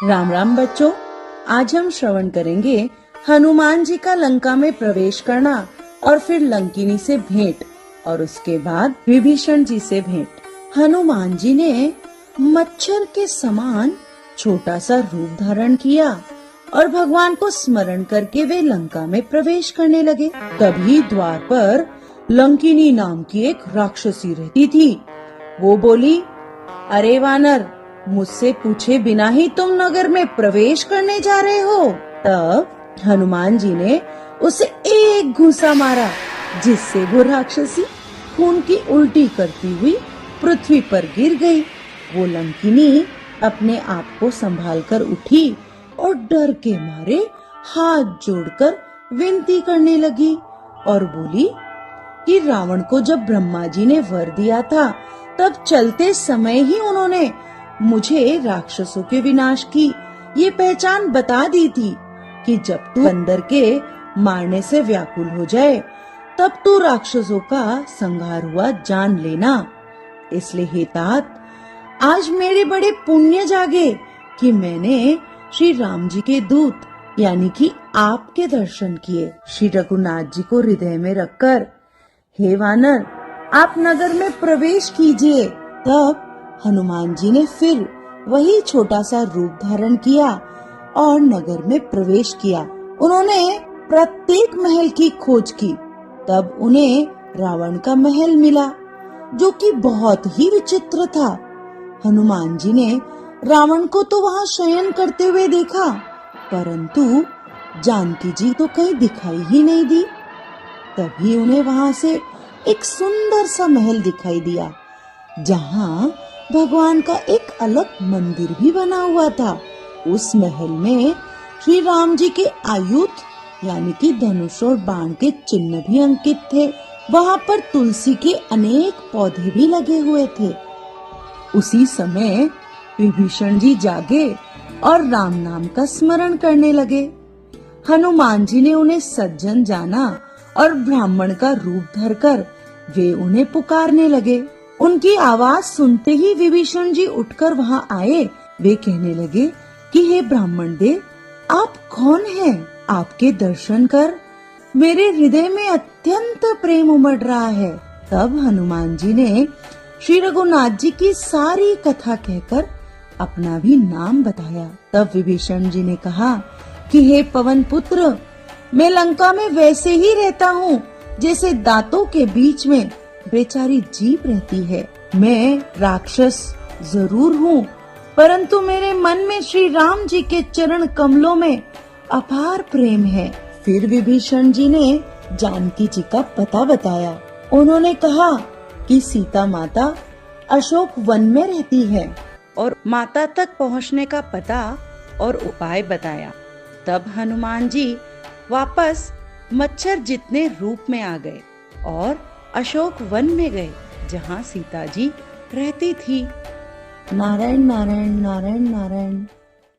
राम राम बच्चों, आज हम श्रवण करेंगे हनुमान जी का लंका में प्रवेश करना और फिर लंकिनी से भेंट और उसके बाद विभीषण जी से भेंट। हनुमान जी ने मच्छर के समान छोटा सा रूप धारण किया और भगवान को स्मरण करके वे लंका में प्रवेश करने लगे। तभी द्वार पर लंकिनी नाम की एक राक्षसी रहती थी। वो बोली, अरे वानर, मुझसे पूछे बिना ही तुम नगर में प्रवेश करने जा रहे हो। तब हनुमान जी ने उसे एक घूंसा मारा, जिससे वो राक्षसी खून की उल्टी करती हुई पृथ्वी पर गिर गई। वो लंकिनी अपने आप को संभाल कर उठी और डर के मारे हाथ जोड़कर विनती करने लगी और बोली कि रावण को जब ब्रह्मा जी ने वर दिया था, तब चलते समय ही उन्होंने मुझे राक्षसों के विनाश की ये पहचान बता दी थी कि जब तू बंदर के मारने से व्याकुल हो जाए, तब तू राक्षसों का संहार हुआ जान लेना। इसलिए हे तात, आज मेरे बड़े पुण्य जागे कि मैंने श्री राम जी के दूत यानी कि आपके दर्शन किए। श्री रघुनाथ जी को हृदय में रखकर, हे वानर, आप नगर में प्रवेश कीजिए। तब हनुमान जी ने फिर वही छोटा सा रूप धारण किया और नगर में प्रवेश किया। उन्होंने प्रत्येक महल की खोज की। तब उन्हें रावण का महल मिला, जो कि बहुत ही विचित्र था। हनुमान जी ने रावण को तो वहाँ शयन करते हुए देखा, परंतु जानकी जी तो कहीं दिखाई ही नहीं दी। तभी उन्हें वहाँ से एक सुंदर सा महल दिखाई दिया, जहाँ भगवान का एक अलग मंदिर भी बना हुआ था। उस महल में श्री राम जी के आयुध यानी कि धनुष और बाण के चिन्ह भी अंकित थे। वहाँ पर तुलसी के अनेक पौधे भी लगे हुए थे। उसी समय विभीषण जी जागे और राम नाम का स्मरण करने लगे। हनुमान जी ने उन्हें सज्जन जाना और ब्राह्मण का रूप धरकर वे उन्हें पुकारने लगे। उनकी आवाज सुनते ही विभीषण जी उठकर वहाँ आए। वे कहने लगे कि हे ब्राह्मण देव, आप कौन हैं? आपके दर्शन कर मेरे हृदय में अत्यंत प्रेम उमड़ रहा है। तब हनुमान जी ने श्री रघुनाथ जी की सारी कथा कहकर अपना भी नाम बताया। तब विभीषण जी ने कहा कि हे पवन पुत्र, मैं लंका में वैसे ही रहता हूँ जैसे दांतों के बीच में बेचारी जीभ रहती है। मैं राक्षस जरूर हूँ, परंतु मेरे मन में श्री राम जी के चरण कमलों में अपार प्रेम है। फिर विभीषण जी ने जानकी जी का पता बताया। उन्होंने कहा कि सीता माता अशोक वन में रहती है और माता तक पहुँचने का पता और उपाय बताया। तब हनुमान जी वापस मच्छर जितने रूप में आ गए और अशोक वन में गए, जहाँ सीता जी रहती थी। नारायण नारायण नारायण नारायण।